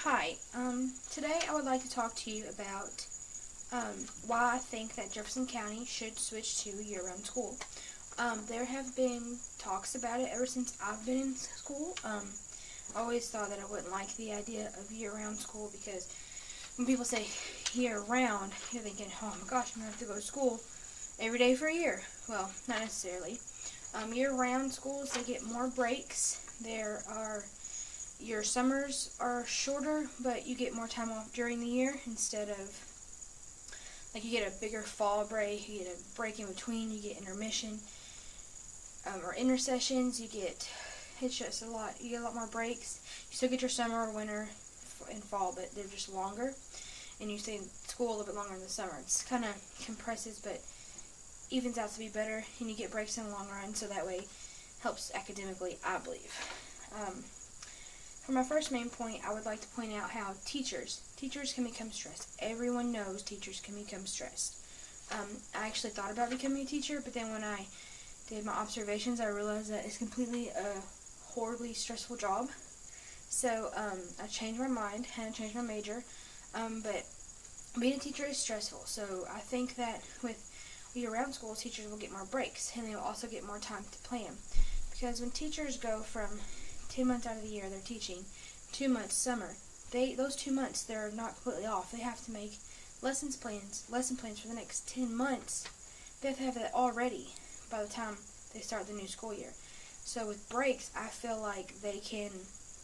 Hi, today I would like to talk to you about why I think that Jefferson County should switch to year-round school. There have been talks about it ever since I've been in school. I always thought that I wouldn't like the idea of year-round school because when people say year-round, you're thinking, oh my gosh, I'm going to have to go to school every day for a year. Well, not necessarily. Year-round schools, they get more breaks. Your summers are shorter, but you get more time off during the year instead of, like, you get a bigger fall break, you get a break in between, you get intermission, or intersessions, it's just you get a lot more breaks. You still get your summer, winter, and fall, but they're just longer, and you stay in school a little bit longer in the summer. It's kind of compresses, but evens out to be better, and you get breaks in the long run, so that way helps academically, I believe. For my first main point, I would like to point out how teachers can become stressed. Everyone knows teachers can become stressed. I actually thought about becoming a teacher, but then when I did my observations, I realized that it's completely a horribly stressful job. So I changed my mind, had to change my major, but being a teacher is stressful. So I think that with year-round school, teachers will get more breaks, and they will also get more time to plan. Because when teachers go from 10 months out of the year they're teaching, 2 months summer, those 2 months they're not completely off. They have to make lesson plans for the next 10 months. They have to have that all ready by the time they start the new school year. So with breaks, I feel like they can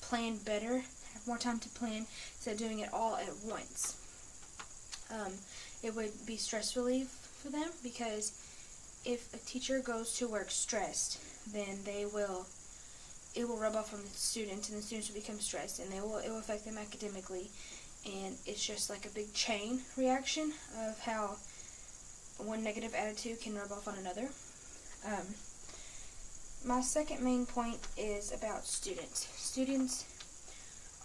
plan better, have more time to plan instead of doing it all at once. It would be stress relief for them, because if a teacher goes to work stressed, then it will rub off on the students, and the students will become stressed, and it will affect them academically. And it's just like a big chain reaction of how one negative attitude can rub off on another. My second main point is about students. Students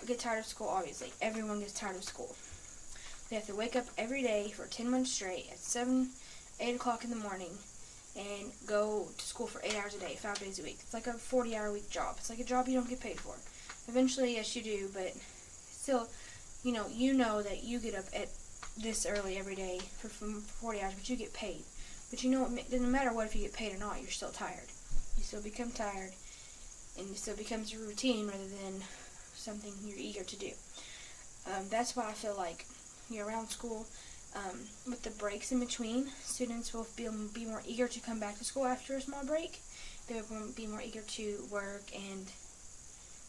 get tired of school, obviously. Everyone gets tired of school. They have to wake up every day for 10 months straight at 8 o'clock in the morning and go to school for 8 hours a day, 5 days a week. It's like a 40-hour-a-week job. It's like a job you don't get paid for. Eventually, yes, you do, but still, you know that you get up at this early every day for 40 hours, but you get paid. But it doesn't matter what if you get paid or not, you're still tired. You still become tired, and it still becomes a routine rather than something you're eager to do. That's why I feel like year-round school, with the breaks in between, students will be more eager to come back to school after a small break. They will be more eager to work and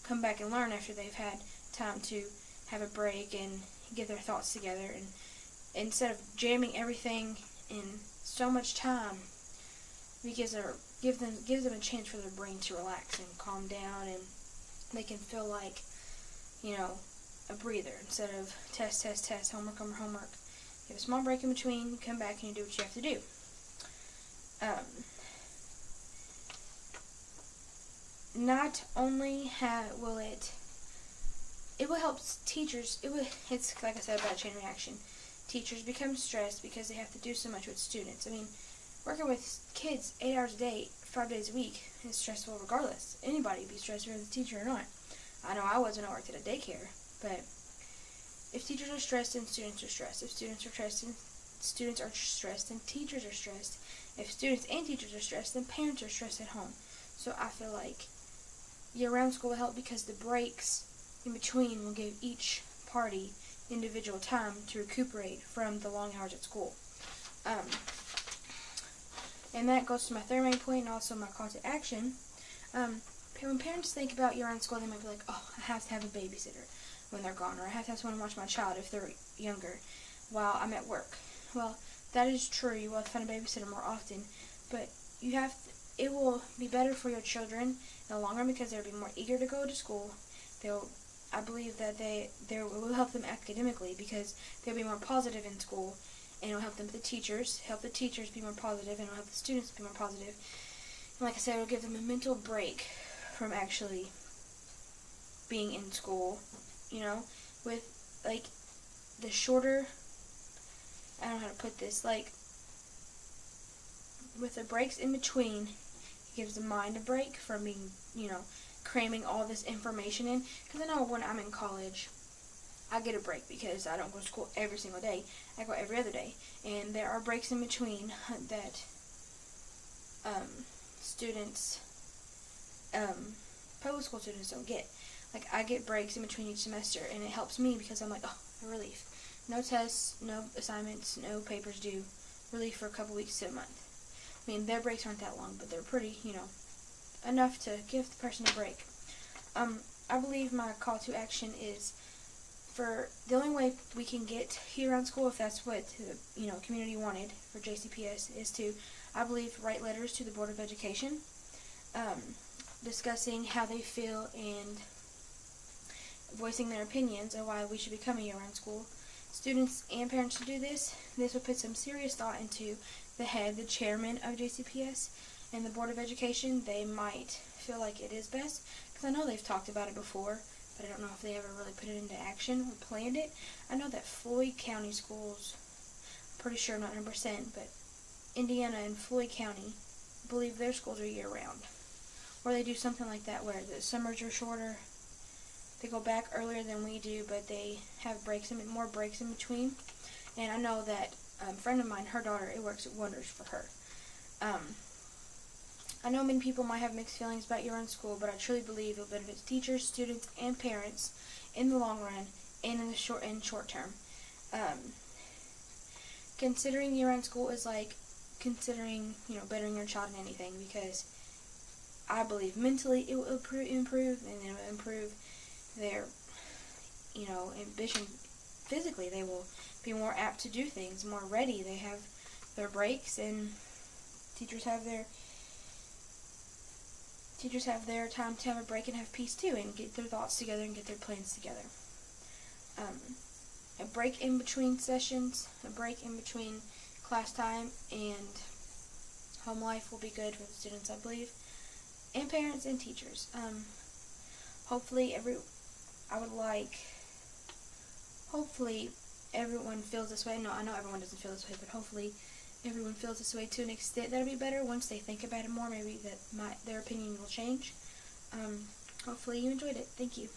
come back and learn after they've had time to have a break and get their thoughts together. And instead of jamming everything in so much time, gives them a chance for their brain to relax and calm down, and they can feel like, a breather instead of test, homework. You have a small break in between, you come back and you do what you have to do. Not only will it help teachers, it's like I said about chain reaction. Teachers become stressed because they have to do so much with students. I mean, working with kids 8 hours a day, 5 days a week is stressful regardless. Anybody would be stressed whether the teacher or not. I know I was when I worked at a daycare, but if teachers are stressed, then students are stressed. If students are stressed, then students are stressed, then teachers are stressed. If students and teachers are stressed, then parents are stressed at home. So I feel like year-round school will help because the breaks in between will give each party individual time to recuperate from the long hours at school. And that goes to my third main point and also my call to action. When parents think about year-round school, they might be like, oh, I have to have a babysitter when they're gone, or I have to have someone watch my child if they're younger while I'm at work. Well, that is true. You will have to find a babysitter more often, but it will be better for your children in the long run because they'll be more eager to go to school. I believe that it will help them academically because they'll be more positive in school, and it will help the teachers be more positive, and it will help the students be more positive. And like I said, it will give them a mental break from actually being in school, with, like, the shorter, I don't know how to put this, like, with the breaks in between, it gives the mind a break from being, cramming all this information in. Because I know when I'm in college, I get a break because I don't go to school every single day. I go every other day. And there are breaks in between that students, public school students don't get. Like, I get breaks in between each semester, and it helps me because I'm like, oh, a relief. No tests, no assignments, no papers due. Relief for a couple weeks to a month. I mean, their breaks aren't that long, but they're pretty, enough to give the person a break. I believe my call to action is for the only way we can get year-round school, if that's what the community wanted for JCPS, is to, I believe, write letters to the Board of Education, discussing how they feel and voicing their opinions on why we should become a year-round school. Students and parents should do this. This will put some serious thought into the chairman of JCPS, and the Board of Education. They might feel like it is best, because I know they've talked about it before, but I don't know if they ever really put it into action or planned it. I know that Floyd County schools, I'm pretty sure, not 100%, but Indiana and Floyd County, I believe their schools are year-round. Or they do something like that where the summers are shorter. They go back earlier than we do, but they have more breaks in between. And I know that a friend of mine, her daughter, it works wonders for her. I know many people might have mixed feelings about year-round school, but I truly believe it will benefit teachers, students, and parents in the long run and in the short term. Considering year-round school is like considering, bettering your child in anything, because I believe mentally it will improve, and it will improve their, ambition. Physically, they will be more apt to do things, more ready. They have their breaks, and teachers have their time to have a break and have peace too, and get their thoughts together and get their plans together. A break in between sessions, a break in between class time and home life will be good for the students, I believe, and parents and teachers. Hopefully everyone feels this way. No, I know everyone doesn't feel this way, but hopefully everyone feels this way to an extent. That'll be better once they think about it more. Maybe their opinion will change. Hopefully you enjoyed it. Thank you.